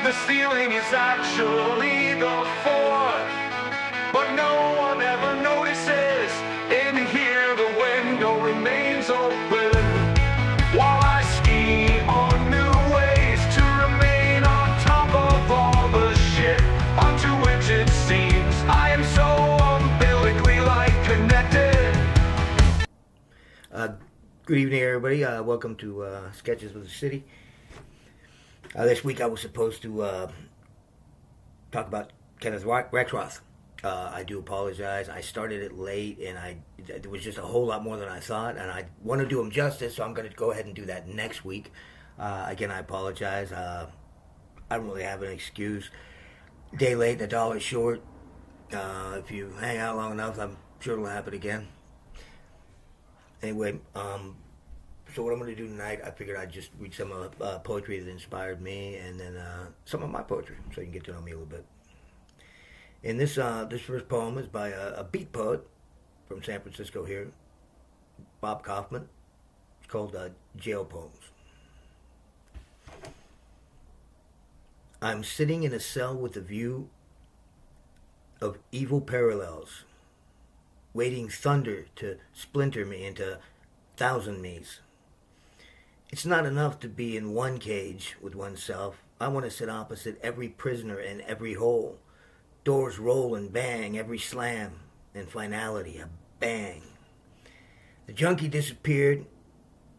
The ceiling is actually the floor, but no one ever notices. In here the window remains open while I ski on new ways to remain on top of all the shit onto which it seems I am so umbilically connected. Good evening, everybody. Welcome to Sketches with the City. This week I was supposed to talk about Kenneth Rexroth. I do apologize. I started it late, and there was just a whole lot more than I thought, and I want to do him justice, so I'm going to go ahead and do that next week. Again, I apologize. I don't really have an excuse. Day late and a dollar short. If you hang out long enough, I'm sure it'll happen again. Anyway, so what I'm going to do tonight, I figured I'd just read some poetry that inspired me, and then some of my poetry, so you can get to know me a little bit. And this first poem is by a beat poet from San Francisco here, Bob Kaufman. It's called Jail Poems. I'm sitting in a cell with a view of evil parallels, waiting thunder to splinter me into thousand me's. It's not enough to be in one cage with oneself. I want to sit opposite every prisoner in every hole. Doors roll and bang, every slam, and finality, a bang. The junkie disappeared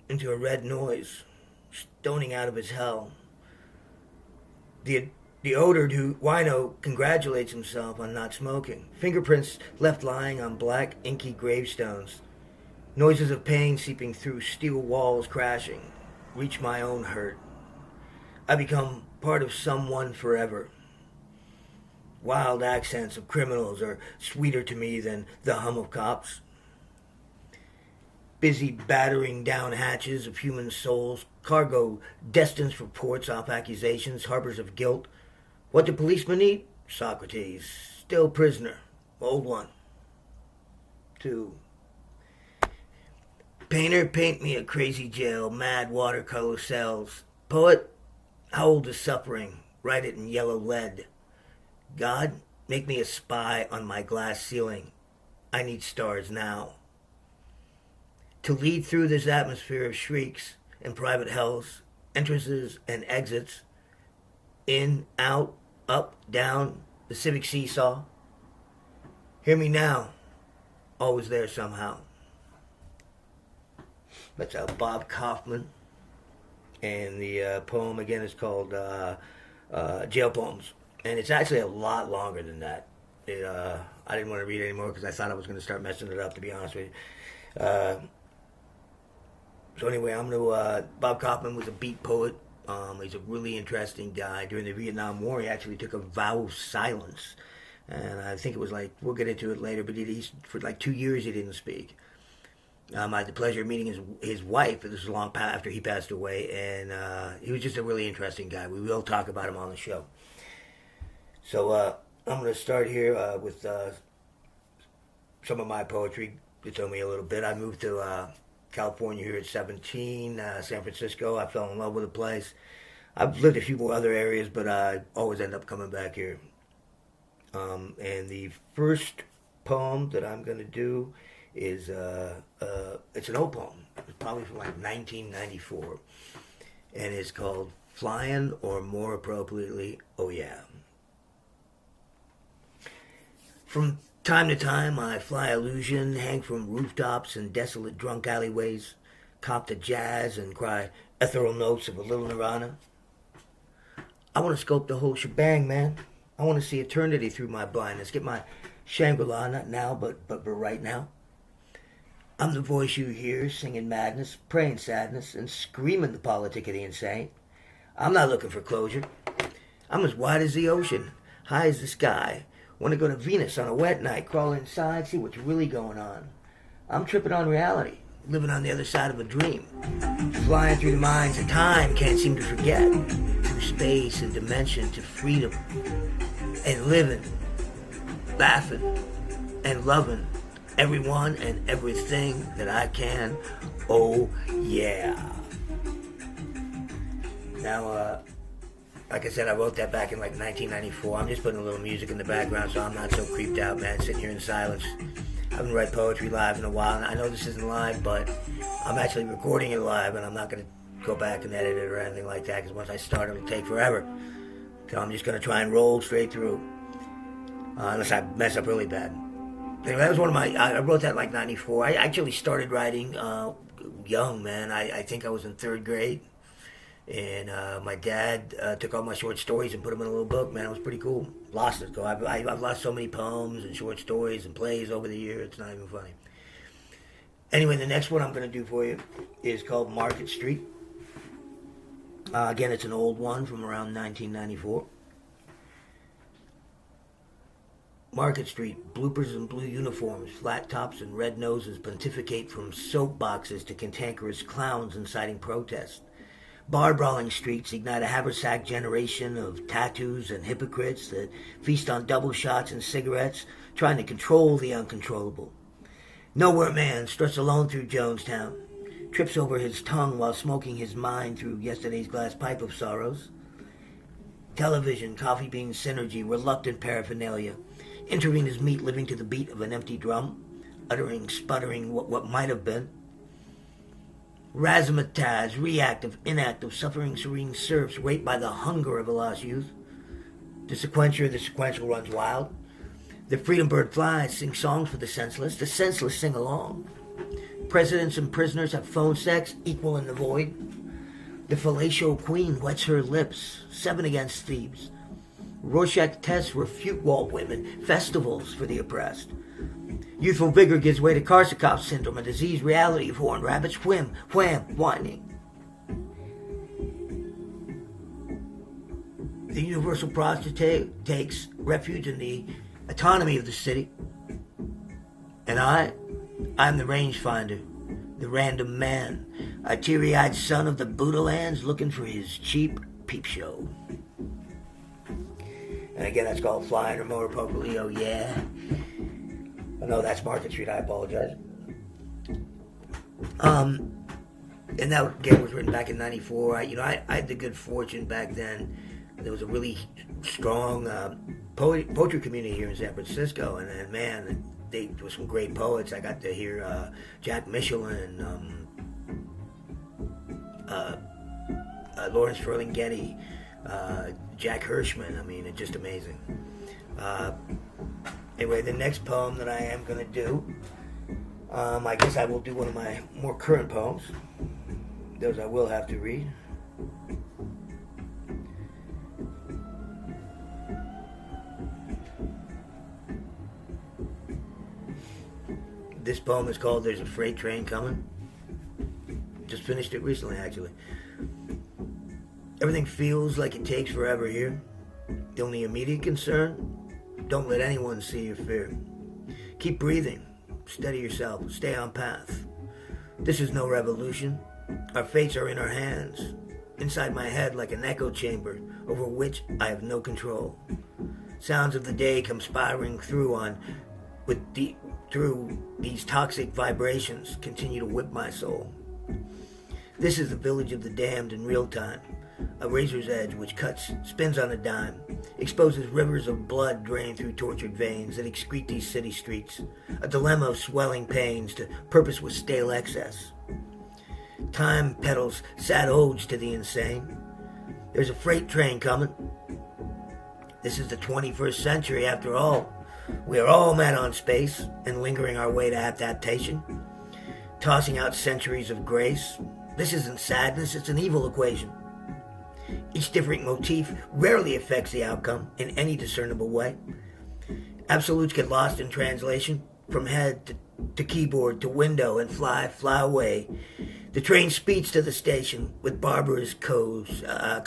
into a red noise, stoning out of his hell. The odored wino congratulates himself on not smoking. Fingerprints left lying on black, inky gravestones. Noises of pain seeping through steel walls crashing. Reach my own hurt. I become part of someone forever. Wild accents of criminals are sweeter to me than the hum of cops. Busy battering down hatches of human souls. Cargo destined for ports off accusations, harbors of guilt. What do policemen need? Socrates. Still prisoner. Old one. 2. Painter, paint me a crazy jail, mad watercolor cells. Poet, hold the suffering, write it in yellow lead. God, make me a spy on my glass ceiling. I need stars now. To lead through this atmosphere of shrieks and private hells, entrances and exits, in, out, up, down, the civic seesaw. Hear me now, always there somehow. That's Bob Kaufman, and the poem again is called Jail Poems, and it's actually a lot longer than that. I didn't want to read it anymore because I thought I was going to start messing it up, to be honest with you. So anyway, Bob Kaufman was a beat poet. He's a really interesting guy. During the Vietnam War, he actually took a vow of silence, and I think it was we'll get into it later, but for 2 years he didn't speak. I had the pleasure of meeting his wife. This was long after he passed away, and he was just a really interesting guy. We will talk about him on the show. So I'm going to start here with some of my poetry to tell me a little bit. I moved to California here at 17, San Francisco. I fell in love with the place. I've lived a few more other areas, but I always end up coming back here. And the first poem that I'm going to do is it's an old poem. It's probably from 1994, and it's called "Flying," or more appropriately, "Oh Yeah." From time to time, I fly illusion, hang from rooftops and desolate drunk alleyways, cop to jazz and cry ethereal notes of a little nirvana. I want to sculpt the whole shebang, man. I want to see eternity through my blindness. Get my Shangri-La, not now, but right now. I'm the voice you hear, singing madness, praying sadness, and screaming the politic of the insane. I'm not looking for closure. I'm as wide as the ocean, high as the sky. Want to go to Venus on a wet night, crawl inside, see what's really going on. I'm tripping on reality, living on the other side of a dream. Flying through the minds of time, can't seem to forget. Through space and dimension to freedom. And living, laughing, and loving everyone and everything that I can. Oh, yeah. Now, Like I said, I wrote that back in like 1994. I'm just putting a little music in the background so I'm not so creeped out, man, sitting here in silence. I haven't read poetry live in a while. I know this isn't live, but I'm actually recording it live, and I'm not going to go back and edit it or anything like that, because once I start, it'll take forever. So I'm just going to try and roll straight through, unless I mess up really bad. Anyway, that was one of my, I wrote that like 94. I actually started writing young, man. I think I was in 3rd grade. And my dad took all my short stories and put them in a little book, man. It was pretty cool. Lost it, though. I've lost so many poems and short stories and plays over the years. It's not even funny. Anyway, the next one I'm going to do for you is called Market Street. Again, it's an old one from around 1994. Market Street, bloopers in blue uniforms, flat tops and red noses pontificate from soapboxes to cantankerous clowns inciting protest. Bar-brawling streets ignite a haversack generation of tattoos and hypocrites that feast on double shots and cigarettes, trying to control the uncontrollable. Nowhere man struts alone through Jonestown, trips over his tongue while smoking his mind through yesterday's glass pipe of sorrows. Television, coffee bean synergy, reluctant paraphernalia, intravenous meat living to the beat of an empty drum, uttering, sputtering what might have been. Razzmatazz, reactive, inactive, suffering serene serfs raped by the hunger of a lost youth. The sequential runs wild. The freedom bird flies, sing songs for the senseless sing along. Presidents and prisoners have phone sex, equal in the void. The fellatio queen wets her lips, 7 against Thebes. Rorschach tests refute wall women, festivals for the oppressed. Youthful vigor gives way to Korsakoff syndrome, a diseased reality of horned rabbits, whim, wham, whining. The universal prostitute takes refuge in the autonomy of the city. And I'm the rangefinder, the random man, a teary-eyed son of the Buddha lands looking for his cheap peep show. And again, that's called Flying, or more appropriately, Oh Yeah. Oh, no, that's Market Street, I apologize. And that, again, was written back in 94. I had the good fortune back then. There was a really strong poetry community here in San Francisco, and man, there were some great poets. I got to hear Jack Michelin, Lawrence Ferlinghetti, Jack Hirschman. I mean, it's just amazing. Anyway, the next poem that I am going to do, I guess I will do one of my more current poems. Those I will have to read. This poem is called There's a Freight Train Coming. Just finished it recently, actually. Everything feels like it takes forever here. The only immediate concern, don't let anyone see your fear. Keep breathing. Steady yourself. Stay on path. This is no revolution. Our fates are in our hands. Inside my head like an echo chamber over which I have no control. Sounds of the day come spiraling through these toxic vibrations continue to whip my soul. This is the village of the damned in real time. A razor's edge which cuts, spins on a dime, exposes rivers of blood drained through tortured veins that excrete these city streets, a dilemma of swelling pains to purpose with stale excess. Time peddles sad odes to the insane. There's a freight train coming. This is the 21st century after all. We are all met on space and lingering our way to adaptation, tossing out centuries of grace. This isn't sadness, it's an evil equation. Each differing motif rarely affects the outcome in any discernible way. Absolutes get lost in translation, from head to keyboard to window, and fly away. The train speeds to the station with barbarous codes and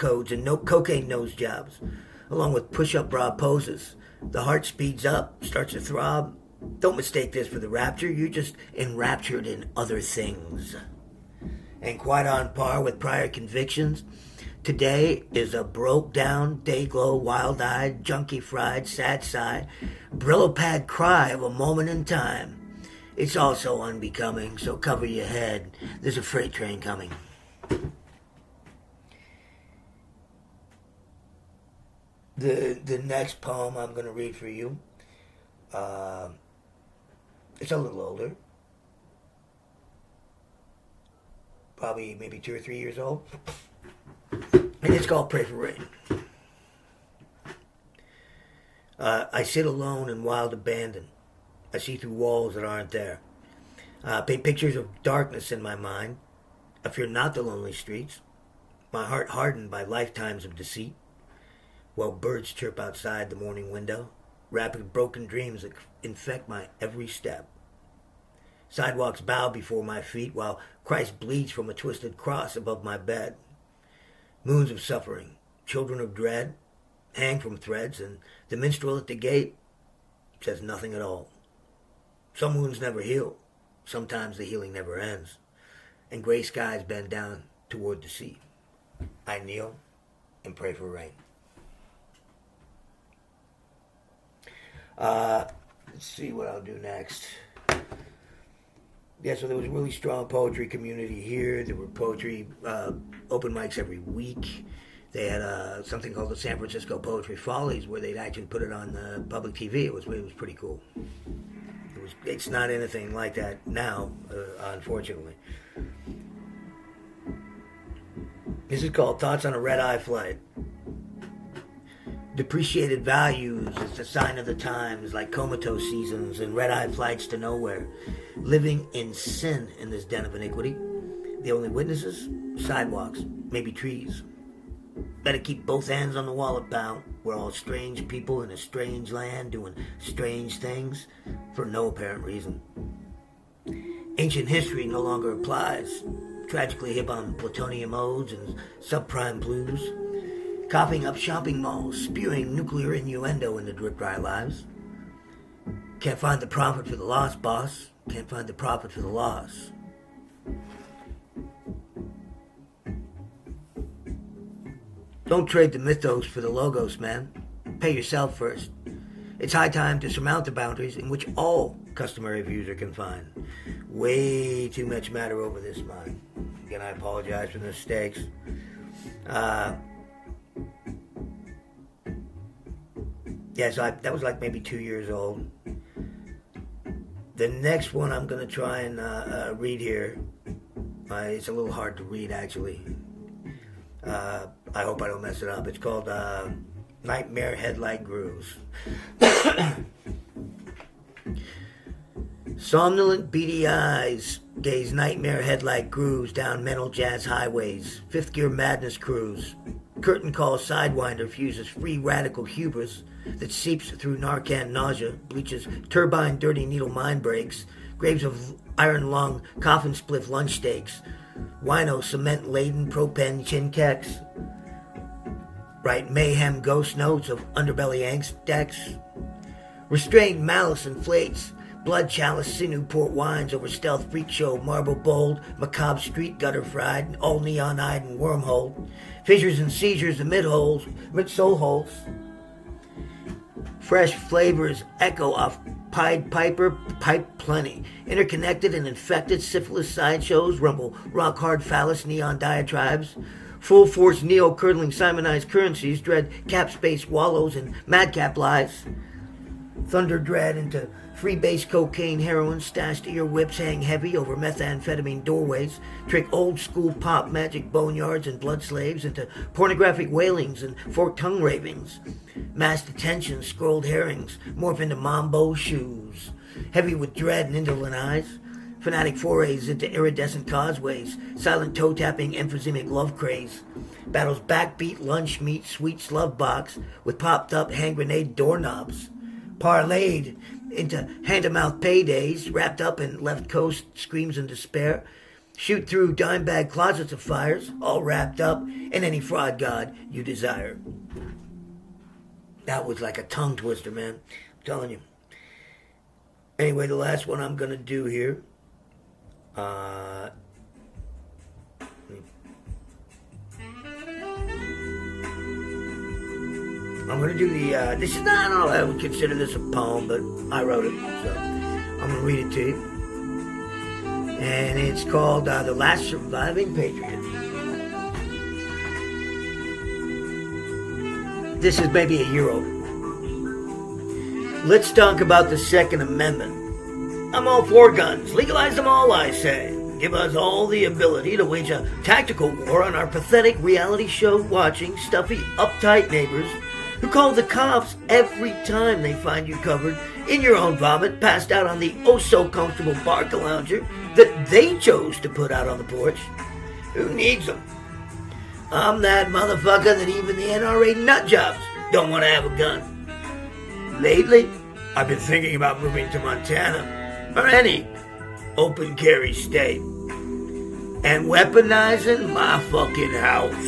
cocaine nose jobs, along with push-up bra poses. The heart speeds up, starts to throb. Don't mistake this for the rapture. You're just enraptured in other things. And quite on par with prior convictions, today is a broke-down, day-glow, wild-eyed, junkie-fried, sad sigh, Brillo-pad cry of a moment in time. It's also unbecoming, so cover your head. There's a freight train coming. The next poem I'm going to read for you, it's a little older. Probably maybe 2 or 3 years old. And it's called Pray for Rain. I sit alone in wild abandon. I see through walls that aren't there. Paint pictures of darkness in my mind. I fear not the lonely streets. My heart hardened by lifetimes of deceit. While birds chirp outside the morning window. Rapid broken dreams that infect my every step. Sidewalks bow before my feet while Christ bleeds from a twisted cross above my bed. Moons of suffering, children of dread, hang from threads, and the minstrel at the gate says nothing at all. Some wounds never heal. Sometimes the healing never ends. And gray skies bend down toward the sea. I kneel and pray for rain. Let's see what I'll do next. Yeah, so there was a really strong poetry community here. There were poetry open mics every week. They had something called the San Francisco Poetry Follies, where they'd actually put it on public TV. It was pretty cool. It's not anything like that now, unfortunately. This is called Thoughts on a Red-Eye Flight. Depreciated values is the sign of the times, like comatose seasons and red-eye flights to nowhere. Living in sin in this den of iniquity. The only witnesses? Sidewalks, maybe trees. Better keep both hands on the wallet, pal. We're all strange people in a strange land doing strange things for no apparent reason. Ancient history no longer applies. Tragically hip on plutonium odes and subprime blues. Coughing up shopping malls, spewing nuclear innuendo into drip-dry lives. Can't find the profit for the loss, boss. Can't find the profit for the loss. Don't trade the mythos for the logos, man. Pay yourself first. It's high time to surmount the boundaries in which all customary views are confined. Way too much matter over this mine. Again, I apologize for the mistakes. Yeah, so that was like maybe 2 years old. The next one I'm going to try and read here. It's a little hard to read, actually. I hope I don't mess it up. It's called Nightmare Headlight Grooves. Somnolent, beady eyes gaze nightmare headlight grooves down mental jazz highways. Fifth gear madness cruise. Curtain call sidewinder fuses free radical hubris that seeps through Narcan nausea, bleaches turbine dirty needle mind breaks, graves of iron lung, coffin spliff lunch steaks, wino cement laden propane chin kecks, write mayhem ghost notes of underbelly angst decks, restrained malice inflates, blood chalice sinew port wines over stealth freak show marble bowled, macabre street gutter fried, all neon eyed and wormhole, fissures and seizures amid holes, mid soul holes. Fresh flavors echo off Pied Piper, pipe plenty. Interconnected and infected syphilis sideshows rumble rock-hard phallus neon diatribes. Full-force neo-curdling Simonized currencies dread cap space wallows and madcap lies. Thunder dread into free-base cocaine heroin stashed ear whips hang heavy over methamphetamine doorways, trick old-school pop magic boneyards and blood slaves into pornographic wailings and forked tongue ravings. Mass detention, scrolled herrings, morph into mambo shoes, heavy with dread and indolent eyes. Fanatic forays into iridescent causeways, silent toe-tapping emphysemic love craze. Battles backbeat lunch meat sweet slug box with popped-up hand grenade doorknobs. Parlayed into hand-to-mouth paydays, wrapped up in left coast screams in despair. Shoot through dime bag closets of fires, all wrapped up in any fraud god you desire. That was like a tongue twister, man. I'm telling you. Anyway, the last one I'm going to do here. I'm going to do the, this is not, I don't know, I would consider this a poem, but I wrote it, so I'm going to read it to you. And it's called The Last Surviving Patriot. This is maybe a year old. Let's talk about the Second Amendment. I'm all for guns. Legalize them all, I say. Give us all the ability to wage a tactical war on our pathetic reality show watching, stuffy, uptight neighbors who call the cops every time they find you covered in your own vomit, passed out on the oh-so-comfortable Barca lounger that they chose to put out on the porch. Who needs them? I'm that motherfucker that even the NRA nutjobs don't want to have a gun. Lately, I've been thinking about moving to Montana, or any open carry state, and weaponizing my fucking house.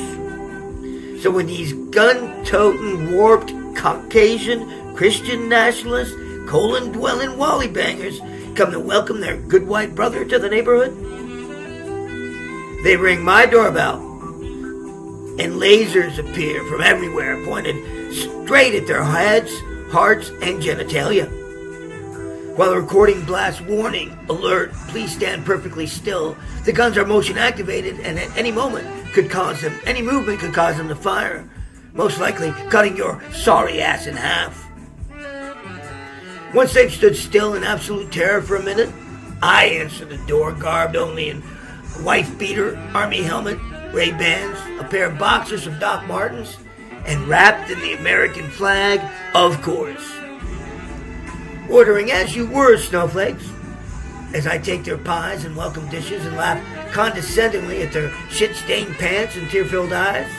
So when these gun-toting, warped, Caucasian, Christian nationalists, colon-dwelling wally bangers come to welcome their good white brother to the neighborhood, they ring my doorbell, and lasers appear from everywhere, pointed straight at their heads, hearts, and genitalia. While recording blast warning, alert, please stand perfectly still, the guns are motion activated and at any movement could cause them to fire, most likely cutting your sorry ass in half. Once they've stood still in absolute terror for a minute, I answer the door, garbed only in wife beater, army helmet, Ray-Bans, a pair of boxers from Doc Martens, and wrapped in the American flag, of course. Ordering as you were, snowflakes, as I take their pies and welcome dishes and laugh condescendingly at their shit-stained pants and tear-filled eyes,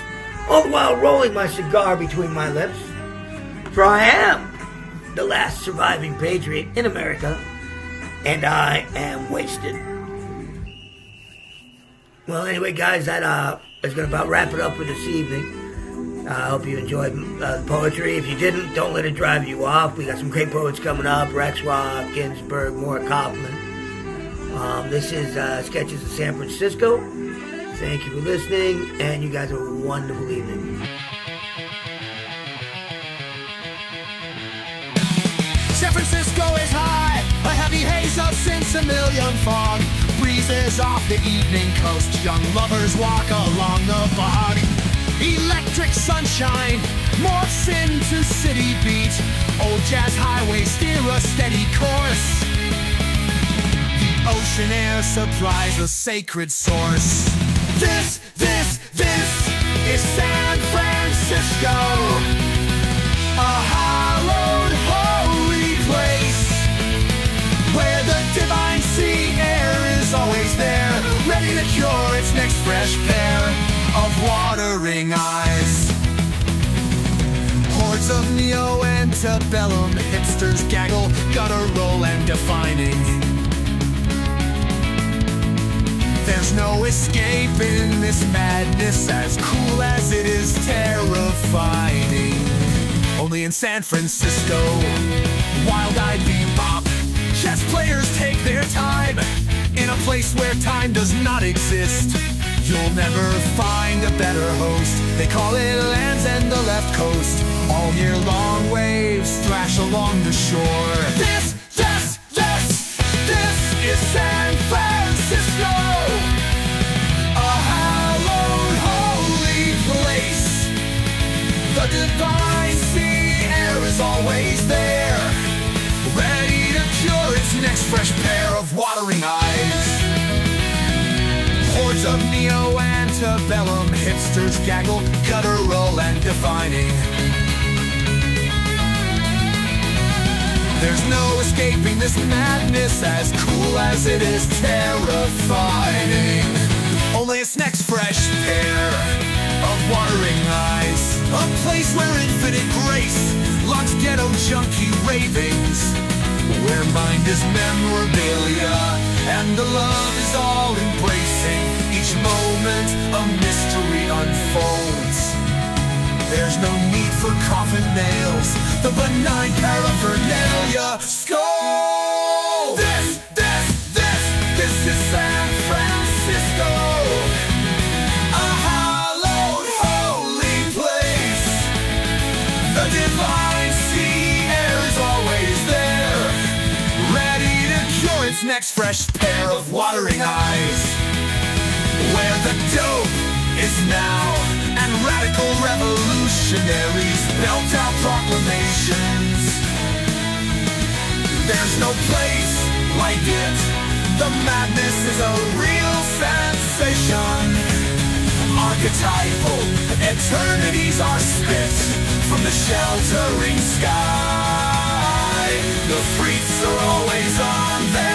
all the while rolling my cigar between my lips. For I am the last surviving patriot in America, and I am wasted. Well, anyway, guys, that is going to about wrap it up for this evening. I hope you enjoyed the poetry. If you didn't, don't let it drive you off. We got some great poets coming up. Rexroth, Ginsberg, Moore Kaufman. This is Sketches of San Francisco. Thank you for listening, and you guys have a wonderful evening. San Francisco is high, a heavy haze of since-a-million fog. Breezes off the evening coast, young lovers walk along the bog. Electric sunshine morphs into city beat. Old jazz highways steer a steady course. The ocean air supplies a sacred source. This is San Francisco, a hallowed, holy place, where the divine sea air is always there, ready to cure its next fresh pair of watering eyes. Hordes of neo-antebellum hipsters gaggle, guttural and defining. There's no escaping this madness, as cool as it is terrifying. Only in San Francisco, wild-eyed bebop, chess players take their time in a place where time does not exist. You'll never find a better host. They call it Land's End, the left coast. All year long waves thrash along the shore. This is San Francisco, a hallowed, holy place. The divine sea air is always there, ready to cure its next fresh pair of watering eyes. Hordes of neo-antebellum hipsters gaggle, guttural and defining. There's no escaping this madness, as cool as it is terrifying. Only its next fresh pair of watering eyes, a place where infinite grace locks ghetto junkie ravings, where mind is memorabilia and the love is all embracing. Each moment a mystery unfolds. There's no need for coffin nails, the benign paraphernalia scold. This is San Francisco, a hallowed, holy place. The divine sea air is always there, ready to cure its next fresh pair of watering eyes. Where the dope is now, and radical revolutionaries belt out proclamations. There's no place like it. The madness is a real sensation. Archetypal eternities are spit from the sheltering sky. The freaks are always on their